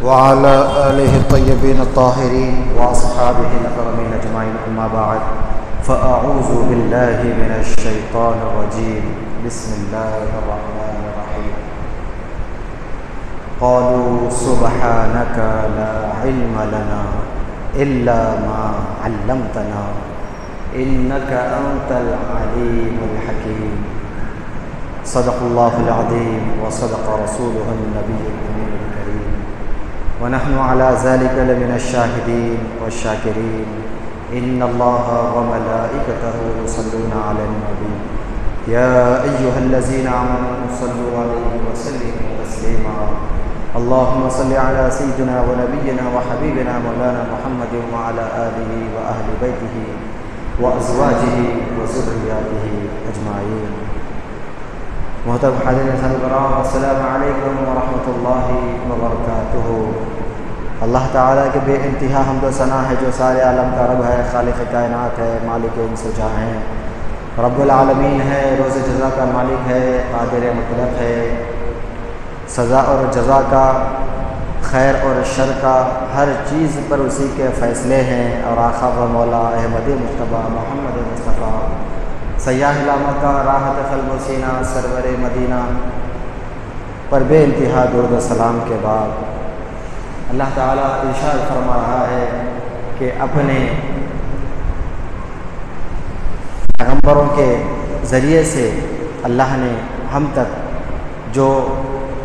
وعلى آله الطيبين الطاهرين وأصحابه الأكرمين أجمعين أما بعد فأعوذ بالله من الشيطان الرجيم بسم الله الرحمن الرحيم قالوا سبحانك لا علم لنا إلا ما علمتنا إنك أنت العليم الحكيم صدق الله العظيم وصدق رسوله النبي الأمين الكريم ونحن على ذلك لمن الشاهدين والشاكرين إن الله وملائكته يصلون على النبي يا أيها الذين آمنوا صلوا عليه وسلموا تسليما اللهم صل على سيدنا ونبينا وحبيبنا مولانا محمد وعلى آله وأهل بيته وأزواجه وذرياته أجمعين. محترم حاضرین کرام، السلام علیکم ورحمۃ اللہ وبرکاتہ۔ اللہ تعالیٰ کے بے انتہا حمد و ثنا ہے جو سارے عالم کا رب ہے، خالق کائنات ہے، مالک انس و جاں ہے، رب العالمین ہے، روز جزا کا مالک ہے، قادر مطلق ہے، سزا اور جزا کا، خیر اور شر کا، ہر چیز پر اسی کے فیصلے ہیں۔ اور آقا و مولا احمد مصطفیٰ محمد مصطفیٰ سیاح علامہ راحت قلب و سینہ سرور مدینہ پر بے انتہا درود و سلام کے بعد اللہ تعالیٰ ارشاد فرما رہا ہے کہ اپنے پیغمبروں کے ذریعے سے اللہ نے ہم تک جو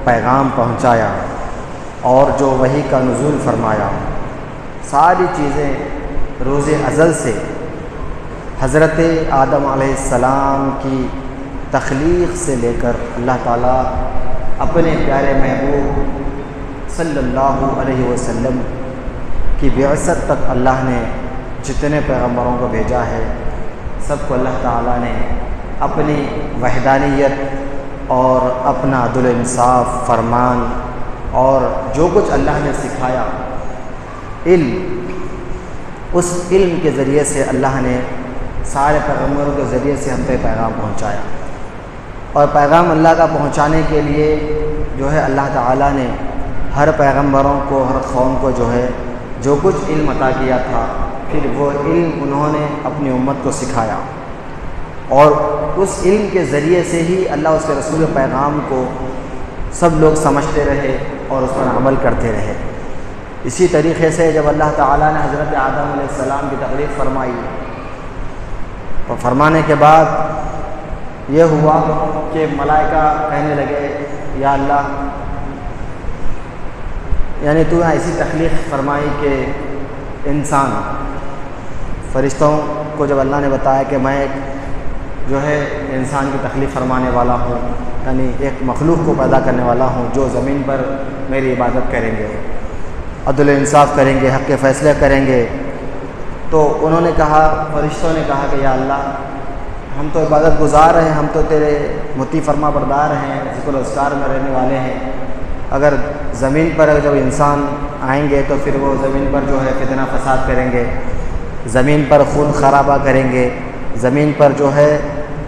پیغام پہنچایا اور جو وحی کا نزول فرمایا، ساری چیزیں روز ازل سے حضرت آدم علیہ السلام کی تخلیق سے لے کر اللہ تعالیٰ اپنے پیارے محبوب صلی اللہ علیہ وسلم کی بعثت تک اللہ نے جتنے پیغمبروں کو بھیجا ہے، سب کو اللہ تعالیٰ نے اپنی وحدانیت اور اپنا عدل انصاف فرمان اور جو کچھ اللہ نے سکھایا علم، اس علم کے ذریعے سے اللہ نے سارے پیغمبروں کے ذریعے سے ہم تک پیغام پہنچایا۔ اور پیغام اللہ کا پہنچانے کے لیے جو ہے اللہ تعالیٰ نے ہر پیغمبروں کو، ہر قوم کو جو ہے جو کچھ علم عطا کیا تھا، پھر وہ علم انہوں نے اپنی امت کو سکھایا، اور اس علم کے ذریعے سے ہی اللہ اس کے رسول پیغام کو سب لوگ سمجھتے رہے اور اس پر عمل کرتے رہے۔ اسی طریقے سے جب اللہ تعالیٰ نے حضرت آدم علیہ السلام کی تخلیق فرمائی، تو فرمانے کے بعد یہ ہوا کہ ملائکہ کہنے لگے یا اللہ، یعنی تو ایسی تخلیق فرمائی کہ انسان، فرشتوں کو جب اللہ نے بتایا کہ میں جو ہے انسان کی تخلیق فرمانے والا ہوں، یعنی ایک مخلوق کو پیدا کرنے والا ہوں جو زمین پر میری عبادت کریں گے، عدل انصاف کریں گے، حق کے فیصلے کریں گے، تو انہوں نے کہا، فرشتوں نے کہا کہ یا اللہ، ہم تو عبادت گزار ہیں، ہم تو تیرے مطیع فرما بردار ہیں، ذکر و اذکار میں رہنے والے ہیں، اگر زمین پر جب انسان آئیں گے تو پھر وہ زمین پر جو ہے فتنہ فساد کریں گے، زمین پر خون خرابہ کریں گے، زمین پر جو ہے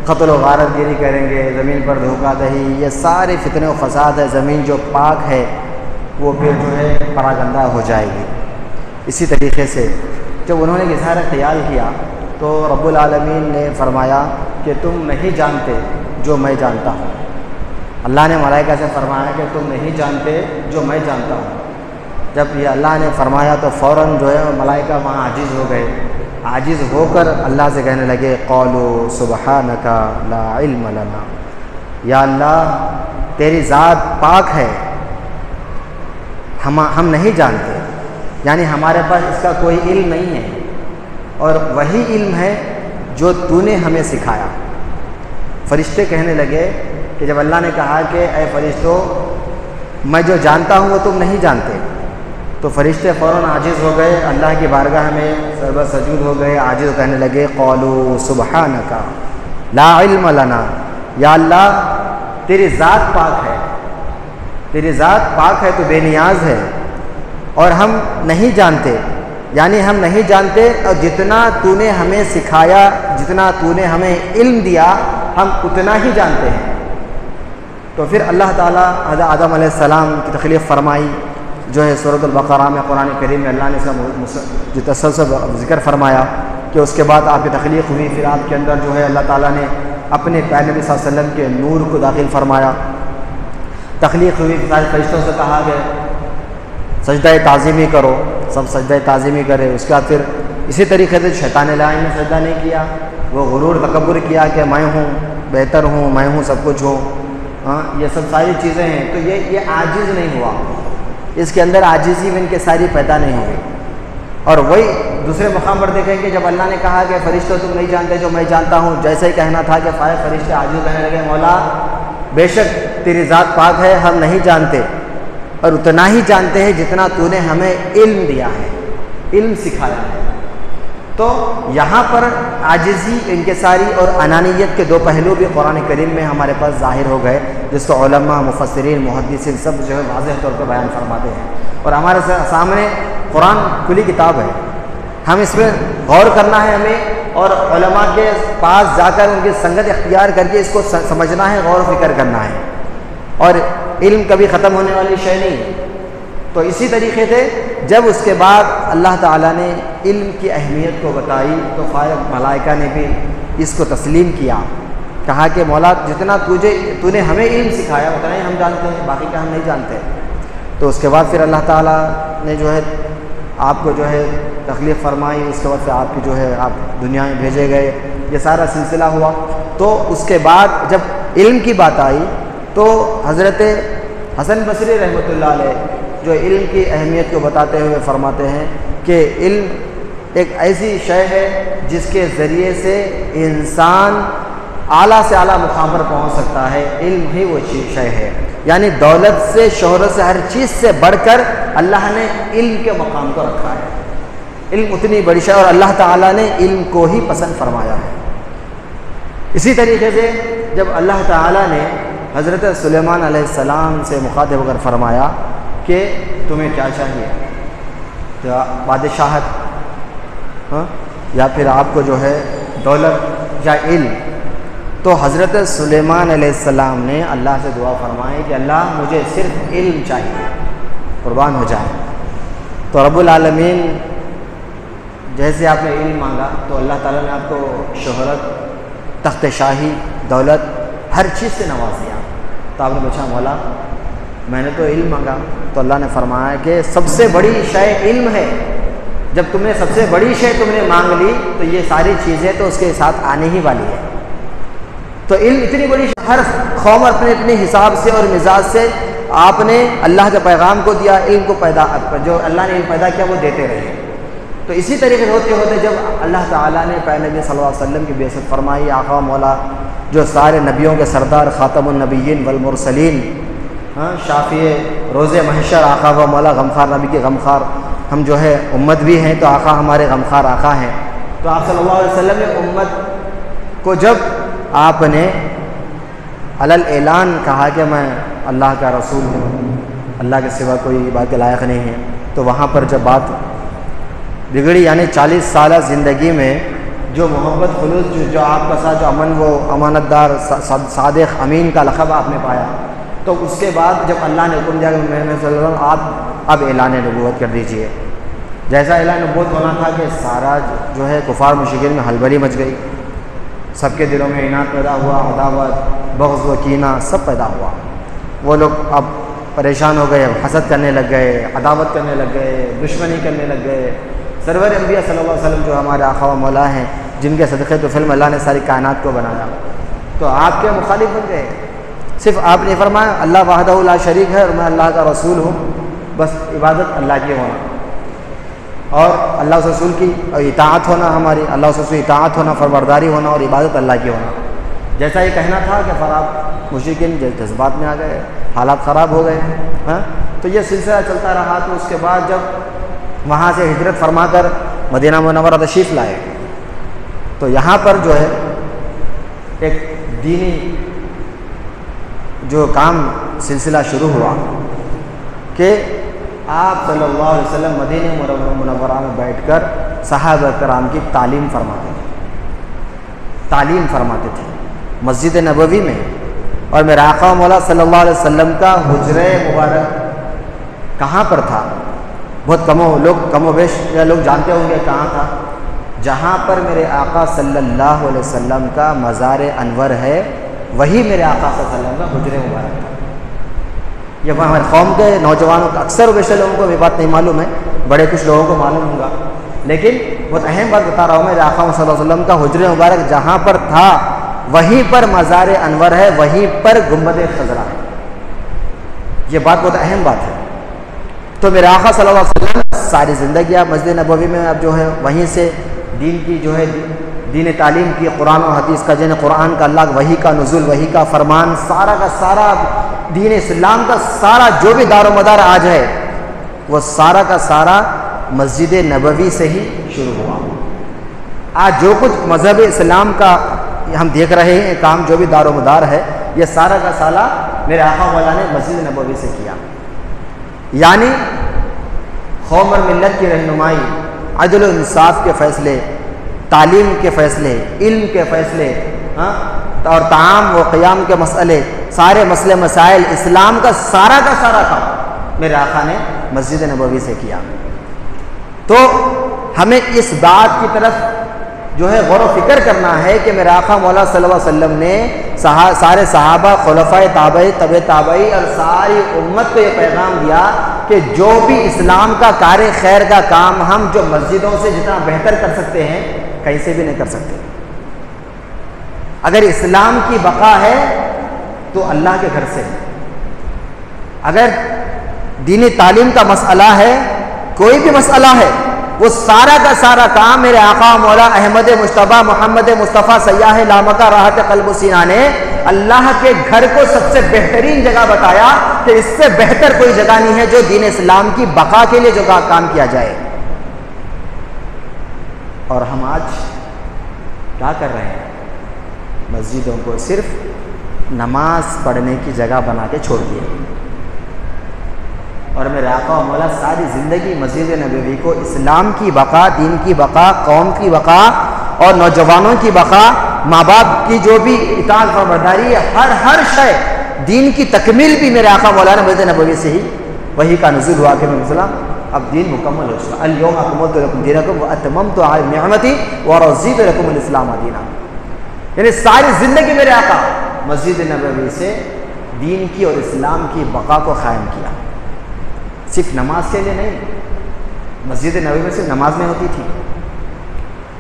قتل و غارت گیری کریں گے، زمین پر دھوکہ دہی، یہ سارے فتنے و فساد ہے، زمین جو پاک ہے وہ پھر جو ہے پراگندہ ہو جائے گی۔ اسی طریقے سے جب انہوں نے اظہار خیال کیا تو رب العالمین نے فرمایا کہ تم نہیں جانتے جو میں جانتا ہوں۔ اللہ نے ملائکہ سے فرمایا کہ تم نہیں جانتے جو میں جانتا ہوں۔ جب یہ اللہ نے فرمایا تو فوراً جو ہے ملائکہ وہاں عاجز ہو گئے، عاجز ہو کر اللہ سے کہنے لگے قالوا سبحانک لا علم لنا، یا اللہ تیری ذات پاک ہے، ہم نہیں جانتے، یعنی ہمارے پاس اس کا کوئی علم نہیں ہے، اور وہی علم ہے جو تو نے ہمیں سکھایا۔ فرشتے کہنے لگے کہ جب اللہ نے کہا کہ اے فرشتوں میں جو جانتا ہوں وہ تم نہیں جانتے، تو فرشتے فوراً عاجز ہو گئے، اللہ کی بارگاہ میں سربت سجود ہو گئے، عاجز کہنے لگے قالوا سبحانک لا علم لنا، یا اللہ تیری ذات پاک ہے، تیری ذات پاک ہے، تو بے نیاز ہے، اور ہم نہیں جانتے، یعنی ہم نہیں جانتے، اور جتنا تو نے ہمیں سکھایا، جتنا تو نے ہمیں علم دیا، ہم اتنا ہی جانتے ہیں۔ تو پھر اللہ تعالیٰ حضرت آدم علیہ السلام کی تخلیق فرمائی، جو ہے سورۃ البقرہ میں قرآن کریم میں اللہ نے اس کا جو تسلسل ذکر فرمایا کہ اس کے بعد آپ کی تخلیق ہوئی، پھر آپ کے اندر جو ہے اللہ تعالیٰ نے اپنے پیارے نبی صلی اللہ علیہ وسلم کے نور کو داخل فرمایا، تخلیق ہوئی، سارے فرشتوں سے کہا گیا سجدہ تعظیمی کرو، سب سجدہ تعظیمی کرے۔ اس کے بعد پھر اسی طریقے سے شیطان لعین نے سجدہ نہیں کیا، وہ غرور تکبر کیا کہ میں ہوں، بہتر ہوں، میں ہوں، سب کچھ ہوں، ہاں یہ سب ساری چیزیں ہیں۔ تو یہ عاجز نہیں ہوا، اس کے اندر عاجزی میں ان کے ساری پیدا نہیں ہوئی۔ اور وہی دوسرے مقام پر دیکھیں کہ جب اللہ نے کہا کہ فرشتوں تم نہیں جانتے جو میں جانتا ہوں، جیسے ہی کہنا تھا کہ فرشتے عاجز کہنے لگے مولا بے شک تیری ذات پاک ہے، ہم نہیں جانتے، اور اتنا ہی جانتے ہیں جتنا تو نے ہمیں علم دیا ہے، علم سکھایا ہے۔ تو یہاں پر عاجزی، انکساری اور انانیت کے دو پہلو بھی قرآن کریم میں ہمارے پاس ظاہر ہو گئے، جس کو علماء، مفسرین، محدثین سب جو ہے واضح طور پر بیان فرماتے ہیں۔ اور ہمارے سامنے قرآن کھلی کتاب ہے، ہم اس میں غور کرنا ہے ہمیں، اور علماء کے پاس جا کر ان کی سنگت اختیار کر کے اس کو سمجھنا ہے، غور و فکر کرنا ہے، اور علم کبھی ختم ہونے والی شے نہیں۔ تو اسی طریقے سے جب اس کے بعد اللہ تعالیٰ نے علم کی اہمیت کو بتائی تو ملائکہ نے بھی اس کو تسلیم کیا، کہا کہ مولا جتنا تو نے ہمیں علم سکھایا اتنا ہی ہم جانتے ہیں، باقی کا ہم نہیں جانتے۔ تو اس کے بعد پھر اللہ تعالیٰ نے جو ہے آپ کو جو ہے تخلیق فرمائی، اس کے بعد پھر آپ کی جو ہے آپ دنیا میں بھیجے گئے، یہ سارا سلسلہ ہوا۔ تو اس کے بعد جب علم کی بات آئی تو حضرت حسن بصری رحمۃ اللہ علیہ جو علم کی اہمیت کو بتاتے ہوئے فرماتے ہیں کہ علم ایک ایسی شے ہے جس کے ذریعے سے انسان اعلیٰ سے اعلیٰ مقام پر پہنچ سکتا ہے، علم ہی وہ شے ہے۔ یعنی دولت سے، شہرت سے، ہر چیز سے بڑھ کر اللہ نے علم کے مقام کو رکھا ہے۔ علم اتنی بڑی شے، اور اللہ تعالیٰ نے علم کو ہی پسند فرمایا ہے۔ اسی طریقے سے جب اللہ تعالیٰ نے حضرت سلیمان علیہ السلام سے مخاطب ہو کر فرمایا کہ تمہیں کیا چاہیے، تو بادشاہت یا پھر آپ کو جو ہے دولت یا علم، تو حضرت سلیمان علیہ السلام نے اللہ سے دعا فرمائی کہ اللہ مجھے صرف علم چاہیے، قربان ہو جائے۔ تو رب العالمین جیسے آپ نے علم مانگا تو اللہ تعالیٰ نے آپ کو شہرت، تخت شاہی، دولت، ہر چیز سے نواز دیا۔ تو آپ نے پوچھا مولا میں نے تو علم مانگا، تو اللہ نے فرمایا کہ سب سے بڑی شے علم ہے، جب تم نے سب سے بڑی شے تم نے مانگ لی تو یہ ساری چیزیں تو اس کے ساتھ آنے ہی والی ہے۔ تو علم اتنی بڑی شے، ہر قوم اپنے اپنے حساب سے اور مزاج سے آپ نے اللہ کے پیغام کو دیا، علم کو جو اللہ نے علم پیدا کیا وہ دیتے رہے۔ تو اسی طریقے سے ہوتے ہوتے جب اللہ تعالیٰ نے پیارے نبی صلی اللہ علیہ وسلم کی بعثت فرمائی، آقا مولا جو سارے نبیوں کے سردار، خاتم النبیین والمرسلین، شافی روز محشر، آقا و مولا، غمخوار نبی کے غمخوار ہم جو ہے امت بھی ہیں، تو آقا ہمارے غمخوار آقا ہیں۔ تو آپ صلی اللہ علیہ وسلم نے امت کو جب آپ نے علل اعلان کہا کہ میں اللہ کا رسول ہوں، اللہ کے سوا کوئی بات کے لائق نہیں ہے، تو وہاں پر جب بات بگڑی، یعنی 40 سالہ زندگی میں جو محبت خلوص جو آپ کا ساتھ جو امن، وہ امانت دار، صادق، امین کا لقب آپ نے پایا، تو اس کے بعد جب اللہ نے حکم دیا کہ میں صلی اللہ علیہ وسلم آپ اب اعلان نبوت کر دیجئے، جیسا اعلان نبوت ہونا تھا کہ سارا جو ہے کفار مشرکین میں ہلبلی مچ گئی، سب کے دلوں میں عناد پیدا ہوا، عداوت، بغض و کینہ سب پیدا ہوا۔ وہ لوگ اب پریشان ہو گئے، حسد کرنے لگ گئے، عداوت کرنے لگ گئے، دشمنی کرنے لگ گئے۔ سرور انبیاء صلی اللہ علیہ وسلم جو ہمارے آقا و مولا ہیں، جن کے صدقے تو فلم اللہ نے ساری کائنات کو بنایا، تو آپ کے مخالف بن گئے۔ صرف آپ نے فرمایا اللہ وحدہ لا شریک ہے اور میں اللہ کا رسول ہوں، بس عبادت اللہ کی ہونا اور اللہ اس رسول کی اور اطاعت ہونا، ہماری اللہ اس رسول کی اطاعت ہونا، فرمانبرداری ہونا اور عبادت اللہ کی ہونا۔ جیسا یہ کہنا تھا کہ آپ مشرکین جذبات میں آ گئے، حالات خراب ہو گئے، تو یہ سلسلہ چلتا رہا۔ تو اس کے بعد جب وہاں سے ہجرت فرما کر مدینہ منورہ تشریف لائے، تو یہاں پر جو ہے ایک دینی جو کام سلسلہ شروع ہوا کہ آپ صلی اللہ علیہ وسلم مدینہ منورہ میں بیٹھ کر صحابہ کرام کی تعلیم فرماتے تھے مسجد نبوی میں، اور میرے آقا مولا صلی اللہ علیہ وسلم کا حجرہ مبارک کہاں پر تھا؟ بہت کم و بیش لوگ جانتے ہوں گے کہاں تھا. جہاں پر میرے آقا صلی اللہ علیہ وسلم کا مزار انور ہے وہی میرے آقا صلی اللہ علیہ وسلم کا حجر مبارک تھا. یہ ہمارے قوم کے نوجوانوں کا اکثر و بیشتر لوگوں کو یہ بات نہیں معلوم ہے، بڑے کچھ لوگوں کو معلوم ہوگا، لیکن بہت اہم بات بتا رہا ہوں. میرے آقا صلی اللہ علیہ وسلم کا حجر مبارک جہاں پر تھا وہیں پر مزار انور ہے، وہیں پر گنبد خضرا ہے. یہ بات بہت اہم بات ہے. تو میرے آقا صلی اللہ علیہ وسلم ساری زندگی آپ مسجد نبوی میں اب جو ہے وہیں سے دین کی جو ہے دین تعلیم کی، قرآن و حدیث کا جن قرآن کا اللہ وحی کا نزول، وحی کا فرمان، سارا کا سارا دین اسلام کا سارا جو بھی دار و مدار آج ہے وہ سارا کا سارا مسجد نبوی سے ہی شروع ہوا. آج جو کچھ مذہب اسلام کا ہم دیکھ رہے ہیں کام، جو بھی دار و مدار ہے، یہ سارا کا سارا میرے آقا مولا نے مسجد نبوی سے کیا. یعنی قوم اور ملت کی رہنمائی، عدل و انصاف کے فیصلے، تعلیم کے فیصلے، علم کے فیصلے، اور طعام و قیام کے مسئلے، سارے مسئلے مسائل اسلام کا سارا کام میرے آقا نے مسجد نبوی سے کیا. تو ہمیں اس بات کی طرف جو ہے غور و فکر کرنا ہے کہ میرے آقا مولا صلی اللہ علیہ وسلم نے سارے صحابہ، خلفائے تابعی، تبع تابعی اور ساری امت کو یہ پیغام دیا کہ جو بھی اسلام کا کار خیر کا کام ہم جو مسجدوں سے جتنا بہتر کر سکتے ہیں کہیں سے بھی نہیں کر سکتے. اگر اسلام کی بقا ہے تو اللہ کے گھر سے، اگر دینی تعلیم کا مسئلہ ہے، کوئی بھی مسئلہ ہے، وہ سارا کا سارا کام میرے آقا مولا احمد مجتبیٰ محمد مصطفیٰ سیاح لامکہ راحت قلب و سینہ نے اللہ کے گھر کو سب سے بہترین جگہ بتایا کہ اس سے بہتر کوئی جگہ نہیں ہے جو دین اسلام کی بقا کے لیے جو کام کیا جائے. اور ہم آج کیا کر رہے ہیں؟ مسجدوں کو صرف نماز پڑھنے کی جگہ بنا کے چھوڑ دیا. اور میرے آقا و مولا ساری زندگی مسجد نبوی کو اسلام کی بقا، دین کی بقا، قوم کی بقا اور نوجوانوں کی بقا، ماں باپ کی جو بھی اطاعت فرمانبرداری ہے، ہر شے دین کی تکمیل بھی میرے آقا مولا نے مسجد نبوی سے ہی وہی کا نزول ہوا کہ مثلا اب دین مکمل ہو چکا. الیوم اکملت لکم دینکم واتممت علیکم نعمتی ورضیت لکم الاسلام دینا. یعنی ساری زندگی میرے آقا مسجد نبوی سے دین کی اور اسلام کی بقا کو قائم کیا. صرف نماز کے لیے نہیں، مسجد نبوی میں صرف نماز میں ہوتی تھی.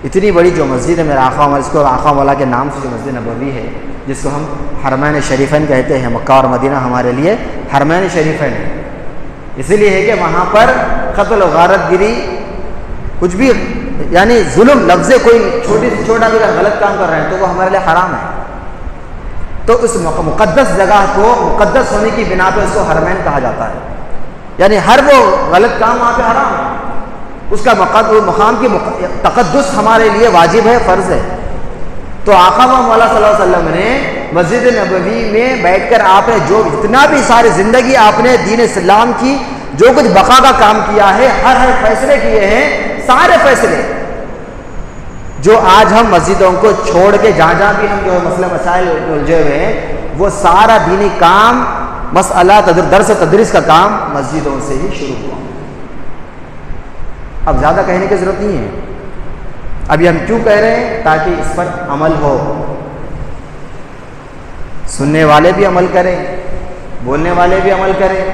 اتنی بڑی جو مسجد ہے میرے آقا مولا، اس کو آقا مولا کے نام سے جو مسجد نبوی ہے، جس کو ہم حرمین شریفین کہتے ہیں، مکہ اور مدینہ ہمارے لیے حرمین شریفین ہے. اسی لیے ہے کہ وہاں پر قتل و غارت گری، کچھ بھی یعنی ظلم لفظ، کوئی چھوٹا بھی غلط کام کر رہے ہیں تو وہ ہمارے لیے حرام ہے. تو اس مقدس جگہ کو مقدس ہونے کی بنا پہ اس کو حرمین کہا جاتا ہے. یعنی ہر وہ غلط کام وہاں پہ حرام ہے، اس کا مقام کی تقدس ہمارے لیے واجب ہے، فرض ہے. تو آقا مولا صلی اللہ علیہ وسلم نے مسجد نبوی میں بیٹھ کر آپ نے جو اتنا بھی ساری زندگی آپ نے دین اسلام کی جو کچھ بقا کا کام کیا ہے، ہر فیصلے کیے ہیں، سارے فیصلے جو آج ہم مسجدوں کو چھوڑ کے جہاں بھی ہم جو ہے مسئلہ مسائل الجھے ہوئے ہیں، وہ سارا دینی کام، مسئلہ درس و تدریس کا کام مسجدوں سے ہی شروع ہوا. اب زیادہ کہنے کی ضرورت نہیں ہے. ابھی ہم کیوں کہہ رہے ہیں؟ تاکہ اس پر عمل ہو، سننے والے بھی عمل کریں، بولنے والے بھی عمل کریں.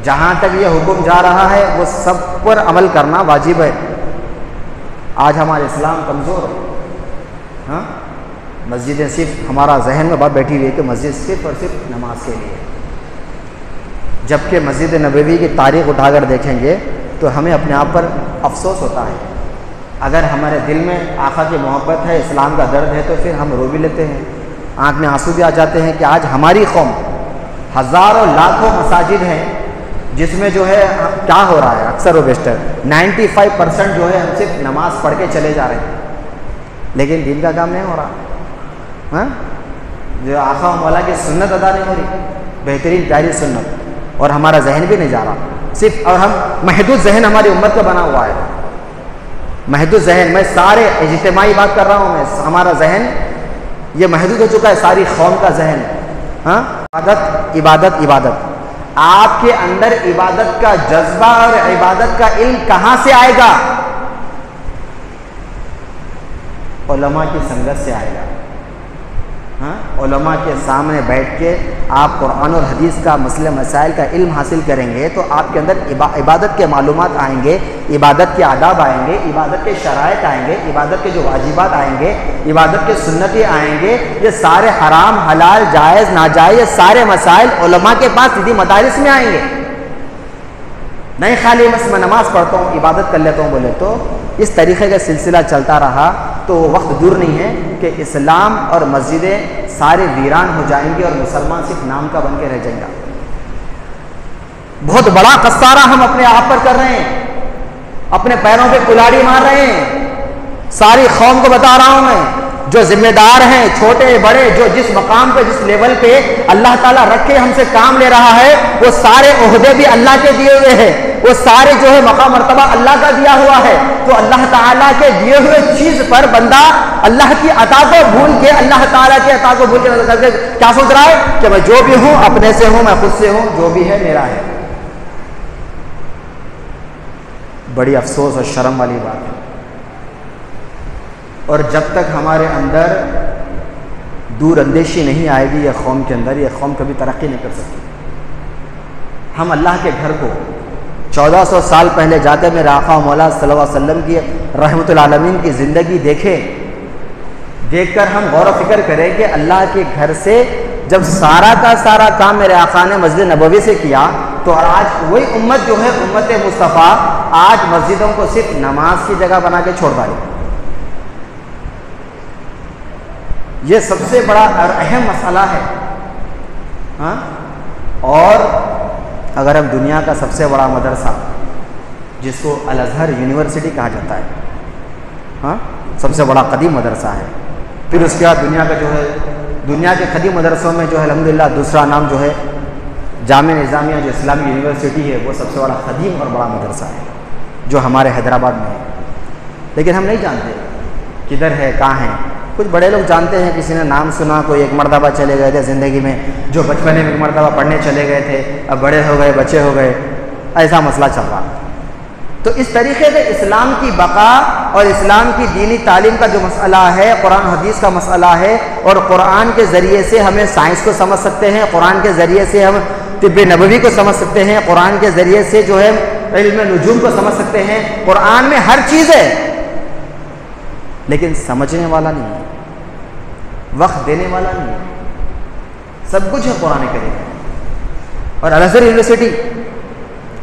جہاں تک یہ حکم جا رہا ہے وہ سب پر عمل کرنا واجب ہے. آج ہمارا اسلام کمزور ہے. مسجدیں صرف ہمارا ذہن میں بات بیٹھی ہوئی ہے کہ مسجد صرف اور صرف نماز کے لیے، جبکہ مسجد نبوی کی تاریخ اٹھا کر دیکھیں گے تو ہمیں اپنے آپ پر افسوس ہوتا ہے. اگر ہمارے دل میں آقا کی محبت ہے، اسلام کا درد ہے، تو پھر ہم رو بھی لیتے ہیں، آنکھ میں آنسو بھی آ جاتے ہیں کہ آج ہماری قوم ہزاروں لاکھوں مساجد ہیں جس میں جو ہے کیا ہو رہا ہے، اکثر و بیشتر 95% جو ہے ہم صرف نماز پڑھ کے چلے جا رہے ہیں، لیکن دین کا کام نہیں ہو رہا. جو آقا مولا کی سنت ادا نہیں ہو رہی، بہترین پیاری سنت، اور ہمارا ذہن بھی نہیں جا رہا صرف. اور ہم محدود ذہن ہماری امت کا بنا ہوا ہے، محدود ذہن. میں سارے اجتماعی بات کر رہا ہوں، میں ہمارا ذہن یہ محدود ہو چکا ہے، ساری قوم کا ذہن. عبادت عبادت عبادت. آپ کے اندر عبادت کا جذبہ اور عبادت کا علم کہاں سے آئے گا؟ علماء کی سنگت سے آئے گا. علماء کے سامنے بیٹھ کے آپ قرآن اور حدیث کا مسئلہ مسائل کا علم حاصل کریں گے تو آپ کے اندر عبادت کے معلومات آئیں گے، عبادت کے آداب آئیں گے، عبادت کے شرائط آئیں گے، عبادت کے جو واجبات آئیں گے، عبادت کے سنتیں آئیں گے. یہ سارے حرام حلال جائز ناجائز یہ سارے مسائل علماء کے پاس سیدھی مدارس میں آئیں گے. نہیں خالی بس میں نماز پڑھتا ہوں عبادت کر لیتا ہوں بولے تو اس طریقے کا سلسلہ چلتا رہا تو وقت دور نہیں ہے کہ اسلام اور مسجدیں سارے ویران ہو جائیں گی اور مسلمان صرف نام کا بن کے رہ جائیں گا. بہت بڑا قصارہ ہم اپنے آپ پر کر رہے ہیں، اپنے پیروں پہ کلاڑی مار رہے ہیں. ساری قوم کو بتا رہا ہوں میں، جو ذمہ دار ہیں چھوٹے بڑے، جو جس مقام پہ جس لیول پہ اللہ تعالیٰ رکھ کے ہم سے کام لے رہا ہے وہ سارے عہدے بھی اللہ کے دیے ہوئے ہیں، وہ سارے جو ہے مقام مرتبہ اللہ کا دیا ہوا ہے. تو اللہ تعالیٰ کے دیے ہوئے چیز پر بندہ اللہ کی عطا کو بھول کے، اللہ تعالیٰ کی عطا کو بھول کے کیا سوچ رہا ہے کہ میں جو بھی ہوں اپنے سے ہوں، میں خود سے ہوں، جو بھی ہے میرا ہے. بڑی افسوس اور شرم والی بات ہے. اور جب تک ہمارے اندر دور اندیشی نہیں آئے گی یہ قوم کے اندر، یہ قوم کبھی ترقی نہیں کر سکتی. ہم اللہ کے گھر کو 1400 سال پہلے جاتے میرے آقا مولا صلی اللہ علیہ وسلم کی رحمت العالمین کی زندگی دیکھ کر ہم غور و فکر کریں کہ اللہ کے گھر سے جب سارا کا سارا کام میرے آقا نے مسجد نبوی سے کیا تو آج وہی امت جو ہے امت مصطفیٰ آج مسجدوں کو صرف نماز کی جگہ بنا کے چھوڑ ڈالی. یہ سب سے بڑا اور اہم مسئلہ ہے. اور اگر ہم دنیا کا سب سے بڑا مدرسہ جس کو الازہر یونیورسٹی کہا جاتا ہے، سب سے بڑا قدیم مدرسہ ہے. پھر اس کے بعد دنیا کا جو ہے دنیا کے قدیم مدرسوں میں جو ہے الحمدللہ دوسرا نام جو ہے جامعہ نظامیہ جو اسلامی یونیورسٹی ہے، وہ سب سے بڑا قدیم اور بڑا مدرسہ ہے جو ہمارے حیدرآباد میں ہے. لیکن ہم نہیں جانتے کدھر ہے کہاں ہے. کچھ بڑے لوگ جانتے ہیں، کسی نے نام سنا، کوئی ایک مرتبہ چلے گئے تھے زندگی میں، جو بچپنے میں ایک مرتبہ پڑھنے چلے گئے تھے، اب بڑے ہو گئے، بچے ہو گئے، ایسا مسئلہ چل رہا. تو اس طریقے سے اسلام کی بقا اور اسلام کی دینی تعلیم کا جو مسئلہ ہے، قرآن حدیث کا مسئلہ ہے، اور قرآن کے ذریعے سے ہمیں سائنس کو سمجھ سکتے ہیں، قرآن کے ذریعے سے ہم طب نبوی کو سمجھ سکتے ہیں، قرآن کے ذریعے سے جو ہے علم نجوم کو سمجھ سکتے ہیں. قرآن میں ہر چیز ہے لیکن سمجھنے والا نہیں ہے، وقت دینے والا نہیں ہے. سب کچھ ہے قرآن کریم. اور الازہر یونیورسٹی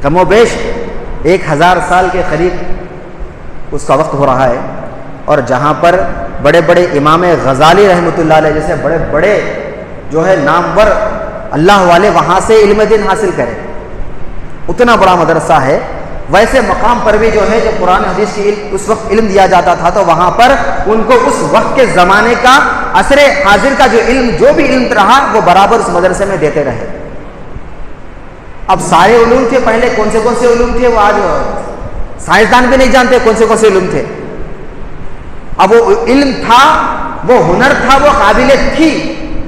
کم و بیش 1000 سال کے قریب اس کا وقت ہو رہا ہے، اور جہاں پر بڑے بڑے امام غزالی رحمۃ اللہ علیہ جیسے بڑے بڑے جو ہے نامور اللہ والے وہاں سے علم دین حاصل کریں، اتنا بڑا مدرسہ ہے. ویسے مقام پر بھی جو ہے جب قرآن حدیث کی اس وقت علم دیا جاتا تھا تو وہاں پر ان کو اس وقت کے زمانے کا عصر حاضر کا جو بھی علم رہا وہ برابر اس مدرسے میں دیتے رہے. اب سارے علوم تھے پہلے، کون سے علوم تھے وہ آج سائنسدان بھی نہیں جانتے کون سے علوم تھے. اب وہ علم تھا، وہ ہنر تھا، وہ قابلیت تھی،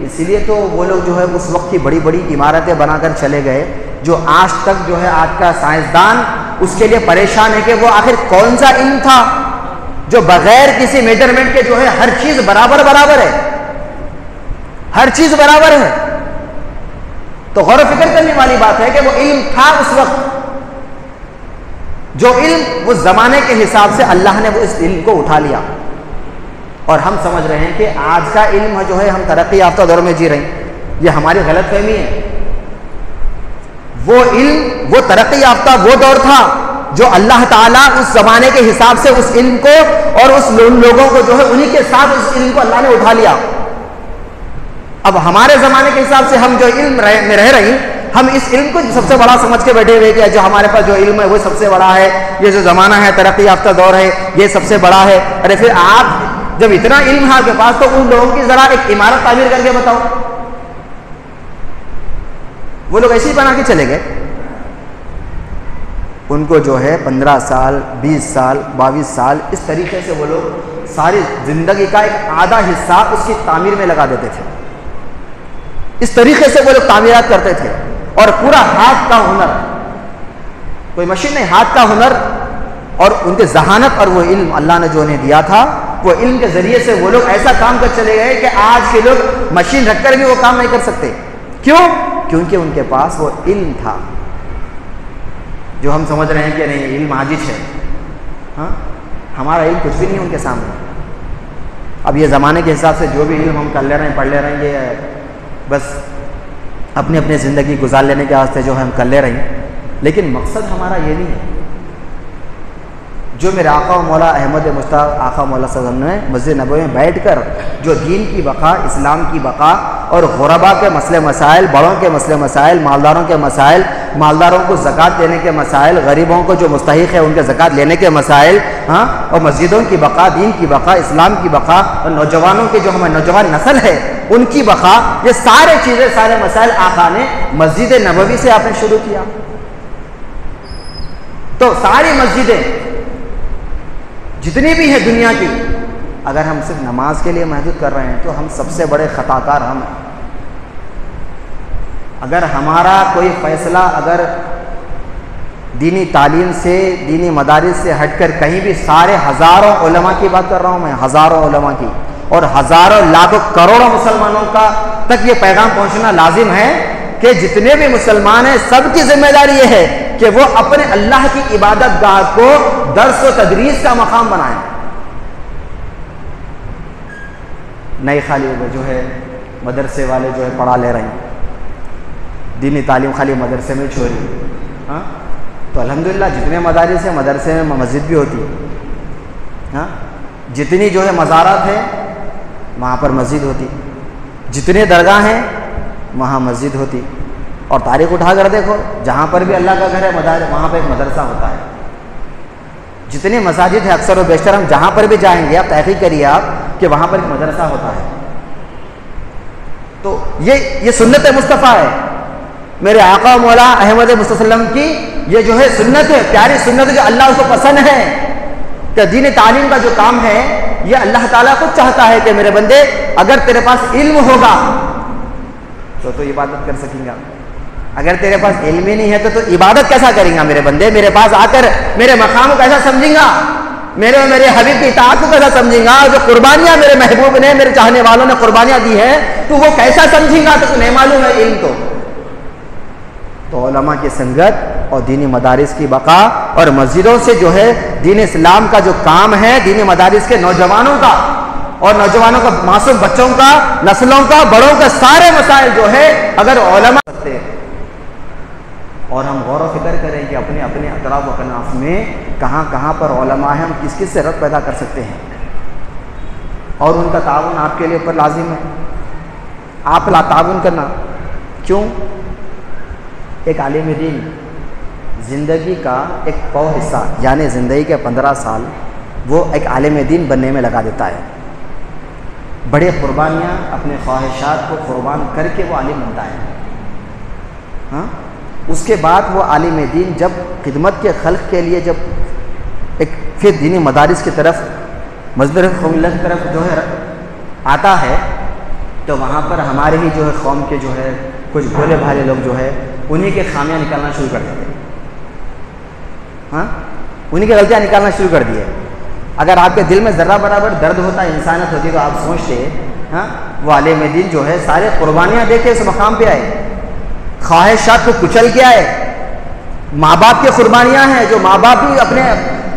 اسی لیے تو وہ لوگ جو ہے اس وقت کی بڑی بڑی عمارتیں بنا کر چلے گئے، جو آج تک جو ہے آج کا سائنسدان اس کے لیے پریشان ہے کہ وہ آخر کون سا علم تھا جو بغیر کسی میجرمنٹ کے جو ہے ہر چیز برابر ہے، ہر چیز برابر ہے. تو غور و فکر کرنے والی بات ہے کہ وہ علم تھا اس وقت، جو علم اس زمانے کے حساب سے اللہ نے وہ اس علم کو اٹھا لیا. اور ہم سمجھ رہے ہیں کہ آج کا علم جو ہے ہم ترقی یافتہ دور میں جی رہے ہیں، یہ ہماری غلط فہمی ہے. وہ علم، وہ ترقی یافتہ وہ دور تھا جو اللہ تعالیٰ اس زمانے کے حساب سے اس علم کو اور اس لوگوں کو جو ہے انہی کے ساتھ اس علم کو اللہ نے اٹھا لیا. اب ہمارے زمانے کے حساب سے ہم جو علم میں رہ رہی، ہم اس علم کو سب سے بڑا سمجھ کے بیٹھے ہوئے کہ جو ہمارے پاس جو علم ہے وہ سب سے بڑا ہے، یہ جو زمانہ ہے ترقی یافتہ دور ہے یہ سب سے بڑا ہے. ارے پھر آپ جب اتنا علم ہے آپ کے پاس تو ان لوگوں کی ذرا ایک عمارت تعمیر کر کے بتاؤ. وہ لوگ ایسے ہی بنا کے چلے گئے. ان کو جو ہے 15 سال 20 سال 22 سال اس طریقے سے وہ لوگ ساری زندگی کا ایک آدھا حصہ اس کی تعمیر میں لگا دیتے تھے. اس طریقے سے وہ لوگ تعمیرات کرتے تھے. اور پورا ہاتھ کا ہنر، کوئی مشین نہیں، ہاتھ کا ہنر اور ان کے ذہانت اور وہ علم اللہ نے جو انہیں دیا تھا، وہ علم کے ذریعے سے وہ لوگ ایسا کام کر چلے گئے کہ آج کے لوگ مشین رکھ کر بھی وہ کام نہیں کر سکتے۔ کیوں؟ کیونکہ ان کے پاس وہ علم تھا، جو ہم سمجھ رہے ہیں کہ نہیں علم عاجز ہے، ہاں ہمارا علم کچھ بھی نہیں ان کے سامنے۔ اب یہ زمانے کے حساب سے جو بھی علم ہم کر لے رہے ہیں، پڑھ لے رہے ہیں، یہ بس اپنی اپنی زندگی گزار لینے کے واسطے جو ہے ہم کر لے رہے ہیں، لیکن مقصد ہمارا یہ نہیں ہے۔ جو میرے آقا و مولا احمد مشتاق آقا مولا صلی اللہ علیہ وسلم نے مسجد نبوی میں بیٹھ کر جو دین کی بقا، اسلام کی بقا اور غربا کے مسئلے مسائل، بڑوں کے مسئلے مسائل، مالداروں کے مسائل، مالداروں کو زکوٰۃ دینے کے مسائل، غریبوں کو جو مستحق ہے ان کے زکوٰۃ لینے کے مسائل، ہاں اور مسجدوں کی بقا، دین کی بقا، اسلام کی بقا اور نوجوانوں کی جو ہماری نوجوان نسل ہے ان کی بقا، یہ سارے چیزیں، سارے مسائل آقا نے مسجد نبوی سے آپ نے شروع کیا۔ تو ساری مسجدیں جتنی بھی ہیں دنیا کی، اگر ہم صرف نماز کے لیے محدود کر رہے ہیں تو ہم سب سے بڑے خطا کار ہم ہیں۔ اگر ہمارا کوئی فیصلہ اگر دینی تعلیم سے، دینی مدارس سے ہٹ کر کہیں بھی، سارے ہزاروں علماء کی بات کر رہا ہوں میں، ہزاروں علماء کی، اور ہزاروں لاکھوں کروڑوں مسلمانوں کا تک یہ پیغام پہنچنا لازم ہے کہ جتنے بھی مسلمان ہیں سب کی ذمہ داری یہ ہے کہ وہ اپنے اللہ کی عبادت گاہ کو درس و تدریس کا مقام بنائیں۔ نئی خالی جو ہے مدرسے والے جو ہے پڑھا لے رہے ہیں، دینی تعلیم خالی مدرسے میں چھوڑی، ہاں تو الحمدللہ جتنے مدارس ہیں مدرسے میں مسجد بھی ہوتی ہے، ہاں جتنی جو ہے مزارات ہیں وہاں پر مسجد ہوتی، جتنے درگاہ ہیں وہاں مسجد ہوتی، اور تاریخ اٹھا کر دیکھو جہاں پر بھی اللہ کا گھر ہے وہاں پہ ایک مدرسہ ہوتا ہے۔ جتنے مساجد ہیں اکثر و بیشتر ہم جہاں پر بھی جائیں گے، آپ تحقیق کریے آپ کہ وہاں پر ایک مدرسہ ہوتا ہے۔ تو یہ سنت مصطفیٰ ہے، میرے آقا و مولا احمد مصطفیٰ صلی اللہ علیہ وسلم کی یہ جو ہے سنت ہے، پیاری سنت ہے جو اللہ کو پسند ہے، کہ دین تعلیم کا جو کام ہے یہ اللہ تعالیٰ خود چاہتا ہے کہ میرے بندے اگر تیرے پاس علم ہوگا تو عبادت کر سکیں گا، اگر تیرے پاس علم ہی نہیں ہے تو عبادت کیسا کریں گا میرے بندے؟ میرے پاس آ کر میرے مقام کو کیسا سمجھیں گا؟ میرے اور میرے حبیب کی اطاعت کو کیسا سمجھیں گا؟ جو قربانیاں میرے محبوب نے، میرے چاہنے والوں نے قربانیاں دی ہیں تو وہ کیسا سمجھیں گا؟ تو نہیں معلوم ہے علم تو علماء کی سنگت اور دینی مدارس کی بقا اور مسجدوں سے جو ہے دین اسلام کا جو کام ہے، دینی مدارس کے نوجوانوں کا اور نوجوانوں کا، معصوم بچوں کا، نسلوں کا، بڑوں کا، سارے مسائل جو ہے اگر علماء کرتے ہیں اور ہم غور و فکر کریں کہ اپنے اپنے اطراف و کناف میں کہاں کہاں پر علماء ہیں، ہم کس کس سے ربط پیدا کر سکتے ہیں، اور ان کا تعاون آپ کے لیے اوپر لازم ہے، آپ تعاون کرنا۔ کیوں؟ ایک عالم دین زندگی کا ایک پاؤ حصہ، یعنی زندگی کے 15 سال وہ ایک عالم دین بننے میں لگا دیتا ہے، بڑے قربانیاں اپنے خواہشات کو قربان کر کے وہ عالم بنتا ہے، ہاں اس کے بعد وہ عالم دین جب خدمت کے خلق کے لیے جب ایک پھر دینی مدارس کی طرف، مسجد قومی کی طرف جو ہے آتا ہے تو وہاں پر ہمارے ہی جو ہے قوم کے جو ہے کچھ بھولے بھالے لوگ جو ہے انہی کے خامیاں نکالنا شروع کر دیتے ہیں، ہاں انہی کی غلطیاں نکالنا شروع کر دیے۔ اگر آپ کے دل میں ذرہ برابر درد ہوتا ہے، انسانیت ہوتی تو آپ سوچتے ہاں وہ عالم دین جو ہے سارے قربانیاں دے کے اس مقام پہ آئے، خواہشات کو کچل کے آئے، ماں باپ کی قربانیاں ہیں جو ماں باپ بھی اپنے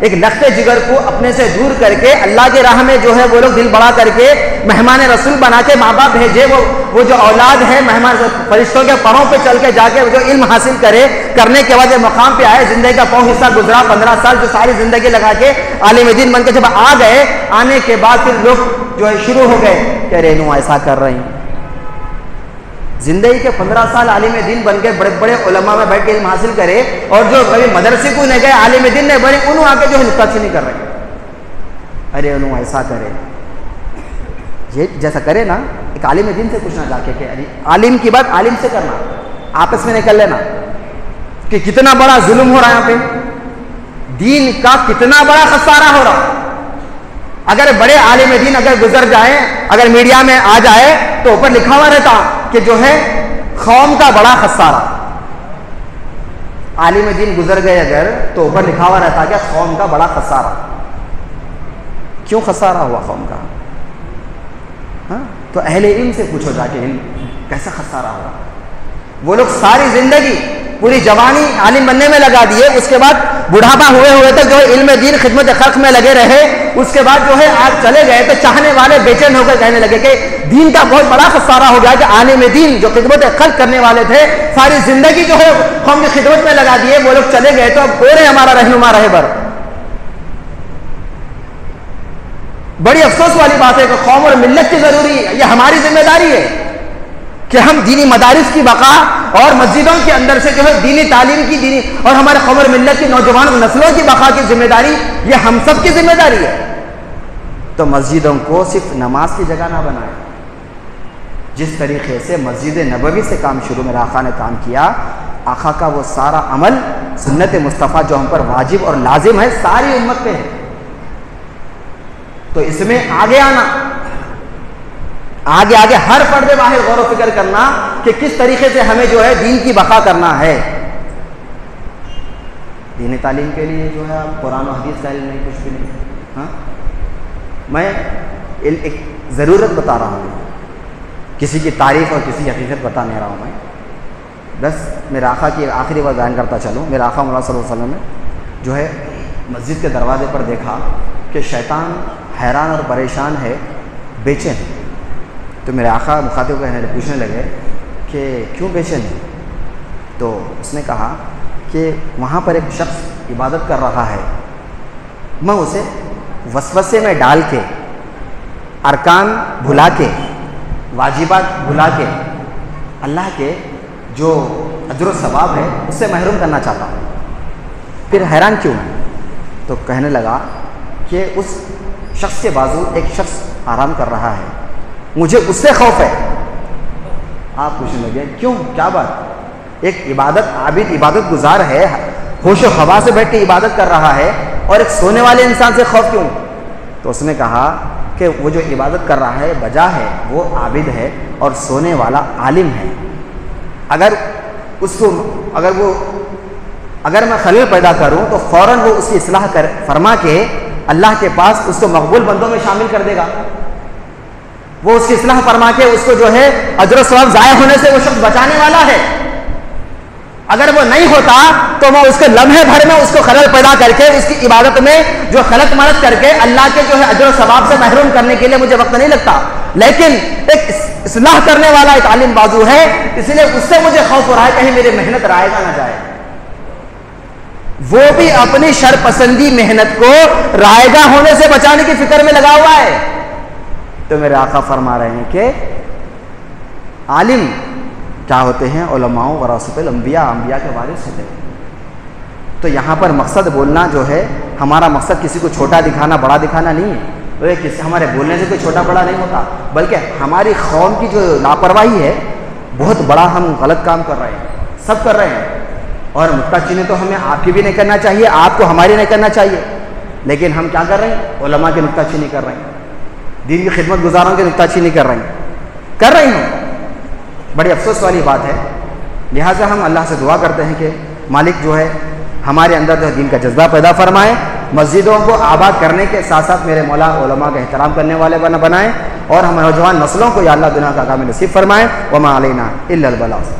ایک لخت جگر کو اپنے سے دور کر کے اللہ کے راہ میں جو ہے وہ لوگ دل بڑا کر کے مہمان رسول بنا کے ماں باپ بھیجے، وہ جو اولاد ہے مہمان فرشتوں کے پروں پہ چل کے جا کے جو علم حاصل کرنے کے بعد مقام پہ آئے، زندگی کا پاؤں حصہ گزرا، 15 سال جو ساری زندگی لگا کے عالم دین بن کے جب آ گئے، آنے کے بعد پھر لوگ جو ہے شروع ہو گئے کہ رینو ایسا کر رہی ہیں۔ زندگی کے 15 سال عالم دین بن کے بڑے بڑے علماء میں بیٹھ کے علم حاصل کرے، اور جو کبھی مدرسے کو نہیں گئے عالم دین نہیں بنے، انہوں آ کے جو ہے نکتہ چینی کر رہے ہیں، ارے انہوں ایسا کرے، یہ جیسا کرے نا ایک عالم دین سے پوچھنا جا کے کہ عالم کی بات عالم سے کرنا، آپس میں نہیں کر لینا کہ کتنا بڑا ظلم ہو رہا ہے یہاں پہ، دین کا کتنا بڑا خسارہ ہو رہا۔ اگر بڑے عالم دین اگر گزر جائیں، اگر میڈیا میں آ جائے تو اوپر لکھا ہوا رہتا کہ جو ہے قوم کا بڑا خسارہ، عالم دین گزر گئے اگر تو اوپر لکھا ہوا رہتا کہ قوم کا بڑا خسارہ. کیوں خسارہ ہوا قوم کا؟ ہاں تو اہل علم سے پوچھو جا کے علم کیسا خسارہ ہوا. وہ لوگ ساری زندگی پوری جوانی عالم بننے میں لگا دیے, اس کے بعد بڑھاپا ہوئے تک جو ہے علم دین خدمت خلق میں لگے رہے, اس کے بعد جو ہے آج چلے گئے تو چاہنے والے بے چین ہو کر کہنے لگے کہ دین کا بہت بڑا خسارہ ہو گیا کہ عالم دین جو خدمت خلق کرنے والے تھے ساری زندگی جو ہے قوم کی خدمت میں لگا دیے, وہ لوگ چلے گئے تو اب کون ہے ہمارا رہنما رہبر. بڑی افسوس والی بات ہے کہ قوم اور ملت کی ضروری ہے, یہ ہماری ذمہ داری ہے کہ ہم دینی مدارس کی بقا اور مسجدوں کے اندر سے جو ہے دینی تعلیم کی دینی اور ہمارے قوم اور ملت کی نوجوان نسلوں کی بقا کی ذمہ داری یہ ہم سب کی ذمہ داری ہے. تو مسجدوں کو صرف نماز کی جگہ نہ بنائیں. جس طریقے سے مسجد نبوی سے کام شروع میں آقا نے کام کیا, آقا کا وہ سارا عمل سنت مصطفیٰ جو ہم پر واجب اور لازم ہے ساری امت پہ ہے. تو اس میں آگے آنا, آگے ہر پردے باہر غور و فکر کرنا کہ کس طریقے سے ہمیں جو ہے دین کی بقا کرنا ہے. دینی تعلیم کے لیے جو ہے آپ قرآن و حدیث کا علم نہیں, کچھ بھی نہیں. ہاں میں ایک ضرورت بتا رہا ہوں, کسی کی تعریف اور کسی کی حقیقت بتا نہیں رہا ہوں. میں بس میرے آقا کی آخری بات بیان کرتا چلوں. میرے آقا مولا صلی اللہ علیہ وسلم نے جو ہے مسجد کے دروازے پر دیکھا کہ شیطان حیران اور پریشان ہے, بے چین ہے. تو میرے آقا مخاطب کو پوچھنے لگے کہ کیوں بے چین ہے؟ تو اس نے کہا کہ وہاں پر ایک شخص عبادت کر رہا ہے, میں اسے وسوسے میں ڈال کے ارکان بھلا کے واجبات بھلا کے اللہ کے جو اجر و ثواب ہے اس سے محروم کرنا چاہتا ہوں. پھر حیران کیوں ہے؟ تو کہنے لگا کہ اس شخص کے بازو ایک شخص آرام کر رہا ہے, مجھے اس سے خوف ہے. آپ پوچھنے لگے کیوں, کیا بات؟ ایک عبادت عابد عبادت گزار ہے, ہوش و خوا سے بیٹھ کے عبادت کر رہا ہے, اور ایک سونے والے انسان سے خوف کیوں؟ تو اس نے کہا کہ وہ جو عبادت کر رہا ہے بجا ہے, وہ عابد ہے, اور سونے والا عالم ہے. اگر میں خلل پیدا کروں تو فوراً وہ اس کی اصلاح فرما کے اللہ کے پاس اس کو مقبول بندوں میں شامل کر دے گا. وہ اس کی اصلاح فرما کے اس کو جو ہے اجر و ثواب ضائع ہونے سے وہ شخص بچانے والا ہے. اگر وہ نہیں ہوتا تو میں اس کے لمحے بھر میں اس کو خلل پیدا کر کے اس کی عبادت میں جو خلط ملط کر کے اللہ کے جو ہے اجر و ثواب سے محروم کرنے کے لیے مجھے وقت نہیں لگتا. لیکن ایک اصلاح کرنے والا ایک عالم بازو ہے, اس لیے اس سے مجھے خوف ہو رہا ہے کہیں میری محنت رائے گا نہ جائے. وہ بھی اپنی شرپسندی محنت کو رائے گاہ ہونے سے بچانے کی فکر میں لگا ہوا ہے. تو میرے آقا فرما رہے ہیں کہ عالم کیا ہوتے ہیں؟ علماء ورثۃ الانبیاء, انبیاء کے وارث ہوتے ہیں. تو یہاں پر مقصد بولنا جو ہے, ہمارا مقصد کسی کو چھوٹا دکھانا بڑا دکھانا نہیں ہے. ہمارے بولنے سے کوئی چھوٹا بڑا نہیں ہوتا, بلکہ ہماری قوم کی جو لاپرواہی ہے, بہت بڑا ہم غلط کام کر رہے ہیں, سب کر رہے ہیں. اور نکتہ چینی تو ہمیں آپ کی بھی نہیں کرنا چاہیے, آپ کو ہماری نہیں کرنا چاہیے. لیکن ہم کیا کر رہے ہیں؟ علماء کی نکتہ چینی کر رہے ہیں, دین کی خدمت گزاروں کی نکتہ چینی کر رہی ہوں. بڑی افسوس والی بات ہے. لہٰذا ہم اللہ سے دعا کرتے ہیں کہ مالک جو ہے ہمارے اندر جو دین کا جذبہ پیدا فرمائے, مسجدوں کو آباد کرنے کے ساتھ ساتھ میرے مولا علماء کا احترام کرنے والے بنائیں, اور ہم نوجوان نسلوں کو یا اللہ دنیا کا کام نصیب فرمائیں. وما علینا الا البلاغ.